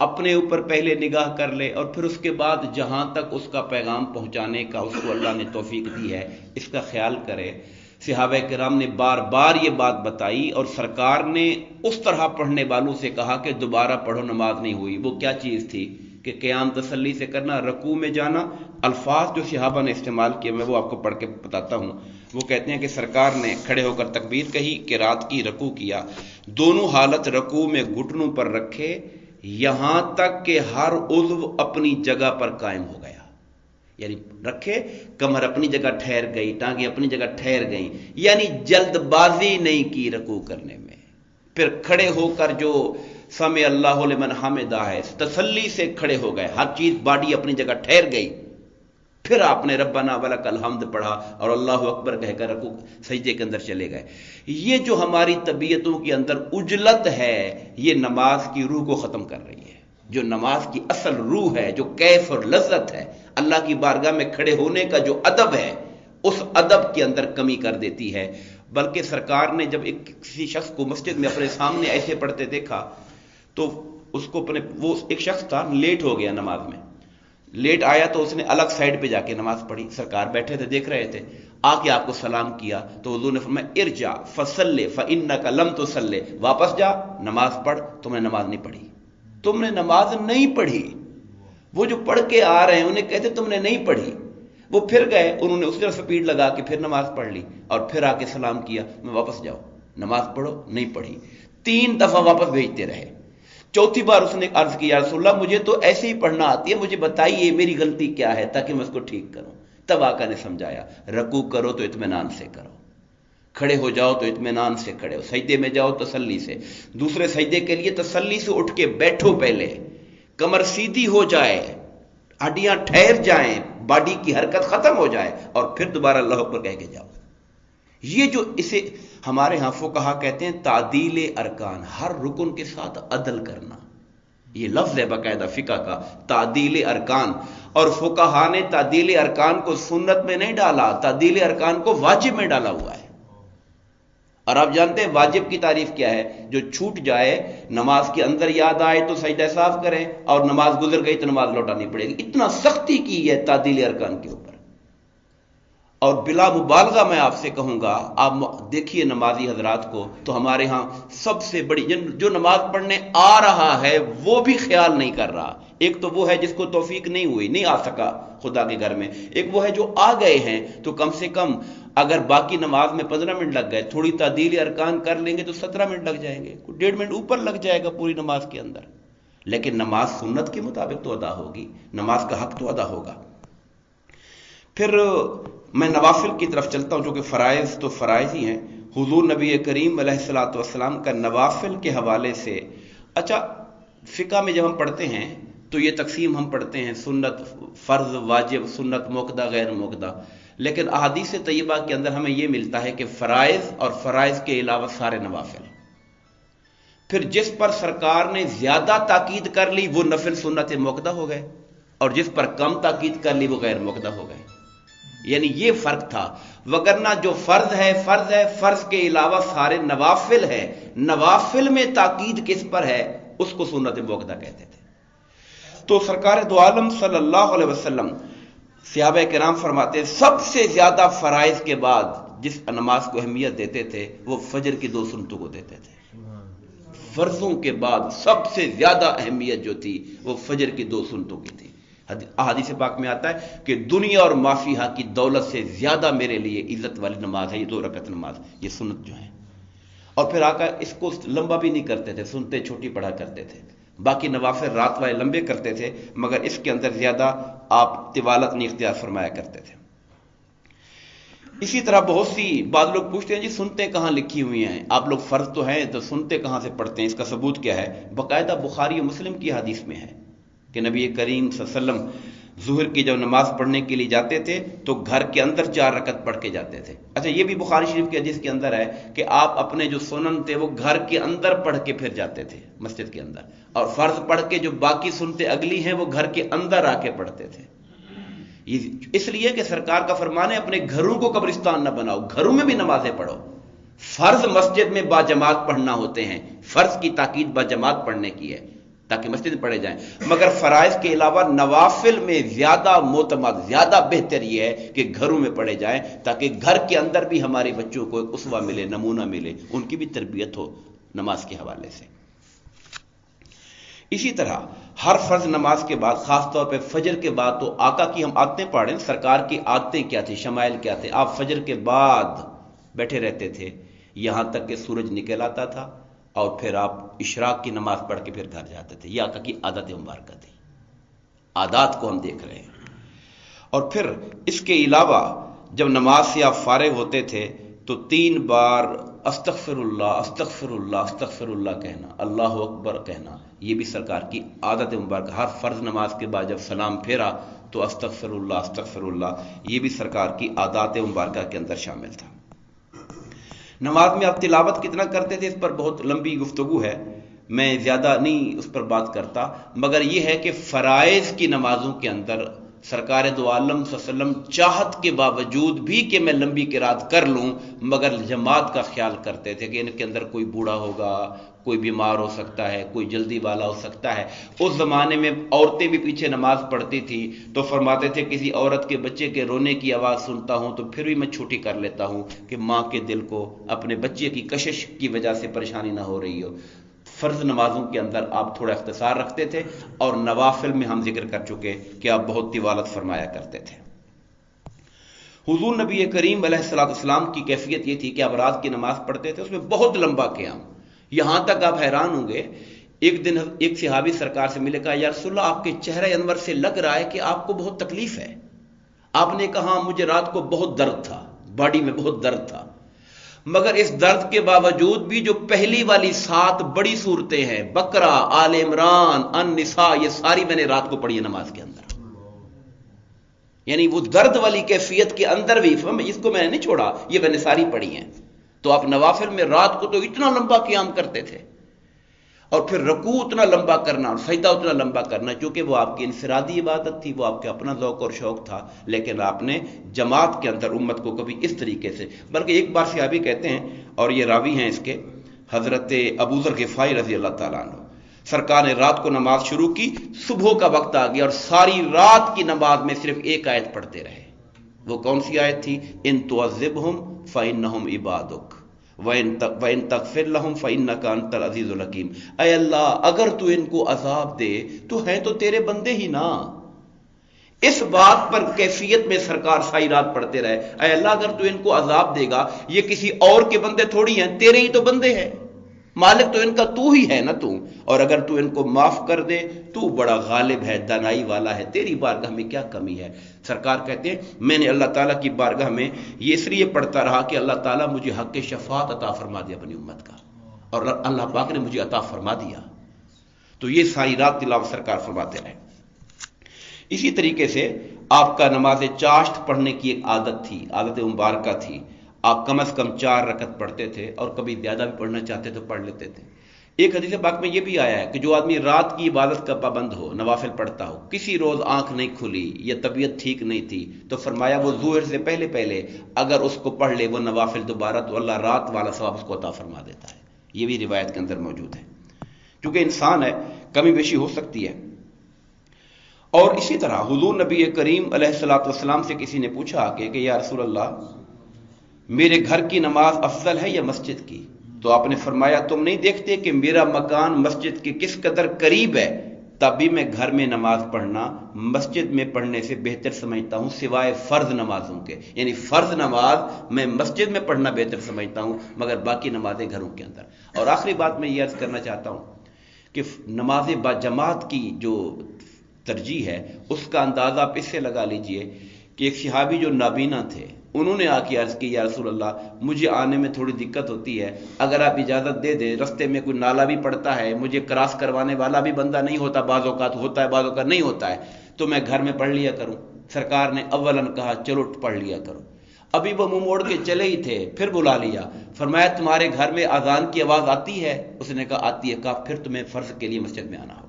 اپنے اوپر پہلے نگاہ کر لے اور پھر اس کے بعد جہاں تک اس کا پیغام پہنچانے کا اس کو اللہ نے توفیق دی ہے اس کا خیال کرے۔ صحابہ کرام نے بار بار یہ بات بتائی اور سرکار نے اس طرح پڑھنے والوں سے کہا کہ دوبارہ پڑھو، نماز نہیں ہوئی۔ وہ کیا چیز تھی کہ قیام تسلی سے کرنا، رکوع میں جانا۔ الفاظ جو صحابہ نے استعمال کیے میں وہ آپ کو پڑھ کے بتاتا ہوں۔ وہ کہتے ہیں کہ سرکار نے کھڑے ہو کر تکبیر کہی کہ رات کی رکوع کیا، دونوں حالت رکوع میں گھٹنوں پر رکھے یہاں تک کہ ہر عضو اپنی جگہ پر قائم ہو گیا، یعنی رکھے، کمر اپنی جگہ ٹھہر گئی، ٹانگیں اپنی جگہ ٹھہر گئیں، یعنی جلد بازی نہیں کی رکوع کرنے میں۔ پھر کھڑے ہو کر جو سمع اللہ لمن حمدہ ہے، تسلی سے کھڑے ہو گئے، ہر چیز باڈی اپنی جگہ ٹھہر گئی۔ پھر آپ نے ربنا ولک الحمد پڑھا اور اللہ اکبر کہہ کر رکوع سجدے کے اندر چلے گئے۔ یہ جو ہماری طبیعتوں کے اندر عجلت ہے یہ نماز کی روح کو ختم کر رہی ہے۔ جو نماز کی اصل روح ہے، جو کیف اور لذت ہے، اللہ کی بارگاہ میں کھڑے ہونے کا جو ادب ہے، اس ادب کے اندر کمی کر دیتی ہے۔ بلکہ سرکار نے جب کسی شخص کو مسجد میں اپنے سامنے ایسے پڑھتے دیکھا تو اس کو وہ ایک شخص تھا، لیٹ ہو گیا نماز میں، لیٹ آیا تو اس نے الگ سائڈ پہ جا کے نماز پڑھی۔ سرکار بیٹھے تھے دیکھ رہے تھے، آ کے آپ کو سلام کیا تو حضور نے فرمایا ارجع فصلی فانک لم تصلی، واپس جا نماز پڑھ، تم نے نماز نہیں پڑھی، تم نے نماز نہیں پڑھی۔ وہ جو پڑھ کے آ رہے ہیں انہیں کہتے تم نے نہیں پڑھی۔ وہ پھر گئے، انہوں نے اس طرح سپیڈ لگا کے پھر نماز پڑھ لی اور پھر آ کے سلام کیا، میں واپس جاؤ نماز پڑھو، نہیں پڑھی۔ 3 دفعہ واپس بھیجتے رہے۔ چوتھی بار اس نے عرض کی یا رسول اللہ مجھے تو ایسے ہی پڑھنا آتی ہے، مجھے بتائیے میری غلطی کیا ہے تاکہ میں اس کو ٹھیک کروں۔ تب آقا نے سمجھایا رکوع کرو تو اطمینان سے کرو، کھڑے ہو جاؤ تو اطمینان سے کھڑے ہو، سجدے میں جاؤ تسلی سے، دوسرے سجدے کے لیے تسلی سے اٹھ کے بیٹھو، پہلے کمر سیدھی ہو جائے، ہڈیاں ٹھہر جائیں، باڈی کی حرکت ختم ہو جائے اور پھر دوبارہ اللہ اکبر کہہ کے جاؤ۔ یہ جو اسے ہمارے ہاں فقہا کہتے ہیں تعدیل ارکان، ہر رکن کے ساتھ عدل کرنا، یہ لفظ ہے باقاعدہ فقہ کا، تعدیل ارکان۔ اور فقہا نے تعدیل ارکان کو سنت میں نہیں ڈالا، تعدیل ارکان کو واجب میں ڈالا ہوا ہے۔ اور آپ جانتے ہیں واجب کی تعریف کیا ہے؟ جو چھوٹ جائے، نماز کے اندر یاد آئے تو سجدہ صاف کریں اور نماز گزر گئی تو نماز لوٹانی پڑے گی۔ اتنا سختی کی ہے تعدیل ارکان کے اوپر۔ اور بلا مبالغہ میں آپ سے کہوں گا، آپ دیکھیے نمازی حضرات کو تو ہمارے ہاں سب سے بڑی جو نماز پڑھنے آ رہا ہے وہ بھی خیال نہیں کر رہا۔ ایک تو وہ ہے جس کو توفیق نہیں ہوئی، نہیں آ سکا خدا کے گھر میں، ایک وہ ہے جو آ گئے ہیں تو کم سے کم اگر باقی نماز میں 15 منٹ لگ گئے، تھوڑی تعدیل ارکان کر لیں گے تو 17 منٹ لگ جائیں گے، 1.5 منٹ اوپر لگ جائے گا پوری نماز کے اندر۔ لیکن نماز سنت کے مطابق تو ادا ہوگی، نماز کا حق تو ادا ہوگا۔ پھر میں نوافل کی طرف چلتا ہوں، جو کہ فرائض تو فرائض ہی ہیں۔ حضور نبی کریم علیہ الصلوۃ والسلام کا نوافل کے حوالے سے، اچھا فقہ میں جب ہم پڑھتے ہیں تو یہ تقسیم ہم پڑھتے ہیں سنت، فرض، واجب، سنت موقدہ، غیر موقدہ، لیکن احادیث طیبہ کے اندر ہمیں یہ ملتا ہے کہ فرائض اور فرائض کے علاوہ سارے نوافل۔ پھر جس پر سرکار نے زیادہ تاکید کر لی وہ نفل سنت موقدہ ہو گئے، اور جس پر کم تاکید کر لی وہ غیر موقدہ ہو گئے۔ یعنی یہ فرق تھا، وگرنہ جو فرض ہے فرض ہے، فرض کے علاوہ سارے نوافل ہے۔ نوافل میں تاکید کس پر ہے اس کو سنت موقدہ کہتے تھے۔ تو سرکار دو عالم صلی اللہ علیہ وسلم، صحابہ کرام فرماتے سب سے زیادہ فرائض کے بعد جس نماز کو اہمیت دیتے تھے وہ فجر کی 2 سنتوں کو دیتے تھے۔ فرضوں کے بعد سب سے زیادہ اہمیت جو تھی وہ فجر کی 2 سنتوں کی تھی۔ احادیث پاک میں آتا ہے کہ دنیا اور ما فیہا کی دولت سے زیادہ میرے لیے عزت والی نماز ہے یہ 2 رکعت نماز، یہ سنت جو ہے۔ اور پھر آقا اس کو لمبا بھی نہیں کرتے تھے، سنتے چھوٹی پڑھا کرتے تھے۔ باقی نوافل رات والے لمبے کرتے تھے، مگر اس کے اندر زیادہ آپ طوالت نہیں اختیار فرمایا کرتے تھے۔ اسی طرح بہت سی بعض لوگ پوچھتے ہیں جی سنتے کہاں لکھی ہوئی ہیں؟ آپ لوگ فرض تو ہیں تو سنتے کہاں سے پڑھتے ہیں؟ اس کا ثبوت کیا ہے؟ باقاعدہ بخاری و مسلم کی حدیث میں ہے کہ نبی کریم صلی اللہ علیہ وسلم ظہر کی جب نماز پڑھنے کے لیے جاتے تھے تو گھر کے اندر 4 رکعت پڑھ کے جاتے تھے۔ اچھا یہ بھی بخاری شریف کی حدیث کے اندر ہے کہ آپ اپنے جو سنن تھے وہ گھر کے اندر پڑھ کے پھر جاتے تھے مسجد کے اندر، اور فرض پڑھ کے جو باقی سنتے اگلی ہیں وہ گھر کے اندر آ کے پڑھتے تھے۔ اس لیے کہ سرکار کا فرمان ہے اپنے گھروں کو قبرستان نہ بناؤ، گھروں میں بھی نمازیں پڑھو۔ فرض مسجد میں با جماعت پڑھنا ہوتے ہیں، فرض کی تاکید با جماعت پڑھنے کی ہے، تاکہ مسجد میں پڑھے جائیں، مگر فرائض کے علاوہ نوافل میں زیادہ معتمد، زیادہ بہتر یہ ہے کہ گھروں میں پڑھے جائیں، تاکہ گھر کے اندر بھی ہمارے بچوں کو ایک اسوہ ملے، نمونہ ملے، ان کی بھی تربیت ہو نماز کے حوالے سے۔ اسی طرح ہر فرض نماز کے بعد، خاص طور پہ فجر کے بعد، تو آقا کی ہم عادتیں پڑھیں، سرکار کی عادتیں کیا تھی، شمائل کیا تھے۔ آپ فجر کے بعد بیٹھے رہتے تھے یہاں تک کہ سورج نکل آتا تھا، اور پھر آپ اشراق کی نماز پڑھ کے پھر گھر جاتے تھے۔ یہ آقا کی عادت مبارکہ تھی، عادات کو ہم دیکھ رہے ہیں۔ اور پھر اس کے علاوہ جب نماز سے آپ فارغ ہوتے تھے تو 3 بار استغفر اللہ استغفر اللہ استغفر اللہ کہنا، اللہ اکبر کہنا، یہ بھی سرکار کی عادت مبارکہ۔ ہر فرض نماز کے بعد جب سلام پھیرا تو استغفر اللہ، یہ بھی سرکار کی عادات مبارکہ کے اندر شامل تھا۔ نماز میں آپ تلاوت کتنا کرتے تھے، اس پر بہت لمبی گفتگو ہے، میں زیادہ نہیں اس پر بات کرتا، مگر یہ ہے کہ فرائض کی نمازوں کے اندر سرکار دو عالم صلی اللہ علیہ وسلم چاہت کے باوجود بھی کہ میں لمبی قرات کر لوں، مگر جماعت کا خیال کرتے تھے کہ ان کے اندر کوئی بوڑھا ہوگا، کوئی بیمار ہو سکتا ہے، کوئی جلدی والا ہو سکتا ہے۔ اس زمانے میں عورتیں بھی پیچھے نماز پڑھتی تھی تو فرماتے تھے کسی عورت کے بچے کے رونے کی آواز سنتا ہوں تو پھر بھی میں چھٹی کر لیتا ہوں کہ ماں کے دل کو اپنے بچے کی کشش کی وجہ سے پریشانی نہ ہو رہی ہو۔ فرض نمازوں کے اندر آپ تھوڑا اختصار رکھتے تھے، اور نوافل میں ہم ذکر کر چکے کہ آپ بہت طوالت فرمایا کرتے تھے۔ حضور نبی کریم علیہ الصلوۃ والسلام کی کیفیت یہ تھی کہ آپ رات کی نماز پڑھتے تھے، اس میں بہت لمبا قیام، یہاں تک آپ حیران ہوں گے۔ ایک دن ایک صحابی سرکار سے ملے، کہا یا رسول اللہ آپ کے چہرے انور سے لگ رہا ہے کہ آپ کو بہت تکلیف ہے۔ آپ نے کہا مجھے رات کو بہت درد تھا، باڈی میں بہت درد تھا، مگر اس درد کے باوجود بھی جو پہلی والی 7 بڑی صورتیں ہیں، بقرہ، آل عمران، النساء، یہ ساری میں نے رات کو پڑھی ہے نماز کے اندر۔ یعنی وہ درد والی کیفیت کے اندر بھی اس کو میں نے نہیں چھوڑا، یہ میں نے ساری پڑھی ہیں۔ تو آپ نوافل میں رات کو تو اتنا لمبا قیام کرتے تھے، اور پھر رکوع اتنا لمبا کرنا اور سجدہ اتنا لمبا کرنا، کیونکہ وہ آپ کی انفرادی عبادت تھی، وہ آپ کا اپنا ذوق اور شوق تھا، لیکن آپ نے جماعت کے اندر امت کو کبھی اس طریقے سے، بلکہ ایک بار صحابی کہتے ہیں، اور یہ راوی ہیں اس کے حضرت ابو ذر غفاری رضی اللہ تعالیٰ عنہ، سرکار نے رات کو نماز شروع کی، صبح کا وقت آ گیا اور ساری رات کی نماز میں صرف ایک آیت پڑھتے رہے۔ وہ کون سی آیت تھی؟ ان تعذبہم فإنہم عبادک وَإِن تَغْفِرْ لَهُمْ فَإِنَّكَ أَنْتَ الْعَزِيزُ الْحَكِيمُ۔ اے اللہ اگر تو ان کو عذاب دے تو ہیں تو تیرے بندے ہی نا۔ اس بات پر کیفیت میں سرکار ساری رات پڑھتے رہے، اے اللہ اگر تو ان کو عذاب دے گا، یہ کسی اور کے بندے تھوڑی ہیں، تیرے ہی تو بندے ہیں، مالک تو ان کا تو ہی ہے نا تو، اور اگر تو ان کو معاف کر دے تو بڑا غالب ہے، دانائی والا ہے، تیری بارگاہ میں کیا کمی ہے۔ سرکار کہتے ہیں میں نے اللہ تعالیٰ کی بارگاہ میں یہ اس لیے پڑھتا رہا کہ اللہ تعالیٰ مجھے حق شفاعت عطا فرما دیا اپنی امت کا، اور اللہ پاک نے مجھے عطا فرما دیا۔ تو یہ ساری رات تلاوت سرکار فرماتے رہے۔ اسی طریقے سے آپ کا نماز چاشت پڑھنے کی ایک عادت تھی، عادت مبارکہ تھی۔ آپ کم از کم 4 رکعت پڑھتے تھے، اور کبھی زیادہ بھی پڑھنا چاہتے تو پڑھ لیتے تھے۔ ایک حدیث پاک میں یہ بھی آیا ہے کہ جو آدمی رات کی عبادت کا پابند ہو، نوافل پڑھتا ہو، کسی روز آنکھ نہیں کھلی یا طبیعت ٹھیک نہیں تھی، تو فرمایا وہ ظہر سے پہلے اگر اس کو پڑھ لے وہ نوافل دوبارہ، تو اللہ رات والا ثواب اس کو عطا فرما دیتا ہے۔ یہ بھی روایت کے اندر موجود ہے، کیونکہ انسان ہے، کمی بیشی ہو سکتی ہے۔ اور اسی طرح حضور نبی کریم علیہ الصلوۃ والسلام سے کسی نے پوچھا کہ یا رسول اللہ میرے گھر کی نماز افضل ہے یا مسجد کی؟ تو آپ نے فرمایا تم نہیں دیکھتے کہ میرا مکان مسجد کے کس قدر قریب ہے، تب بھی میں گھر میں نماز پڑھنا مسجد میں پڑھنے سے بہتر سمجھتا ہوں، سوائے فرض نمازوں کے۔ یعنی فرض نماز میں مسجد میں پڑھنا بہتر سمجھتا ہوں، مگر باقی نمازیں گھروں کے اندر۔ اور آخری بات میں یہ عرض کرنا چاہتا ہوں کہ نماز با جماعت کی جو ترجیح ہے اس کا اندازہ آپ اس سے لگا لیجئے کہ ایک صحابی جو نابینا تھے، انہوں نے آ کے عرض کی یا رسول اللہ مجھے آنے میں تھوڑی دقت ہوتی ہے، اگر آپ اجازت دے دیں، رستے میں کوئی نالا بھی پڑتا ہے، مجھے کراس کروانے والا بھی بندہ نہیں ہوتا، بعض اوقات ہوتا ہے بعض اوقات نہیں ہوتا ہے، تو میں گھر میں پڑھ لیا کروں۔ سرکار نے اولاً کہا چلو پڑھ لیا کرو۔ ابھی وہ منہ موڑ کے چلے ہی تھے، پھر بلا لیا، فرمایا تمہارے گھر میں اذان کی آواز آتی ہے؟ اس نے کہا آتی ہے۔ کہا پھر تمہیں فرض کے لیے مسجد میں آنا ہوگا۔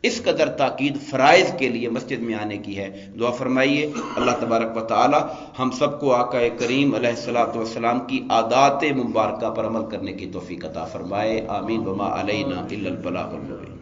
اس قدر تاکید فرائض کے لیے مسجد میں آنے کی ہے۔ دعا فرمائیے اللہ تبارک و تعالی ہم سب کو آقا کریم علیہ الصلوۃ والسلام کی عادات مبارکہ پر عمل کرنے کی توفیق عطا فرمائے۔ آمین۔ وما علینا الا البلاغ المبین۔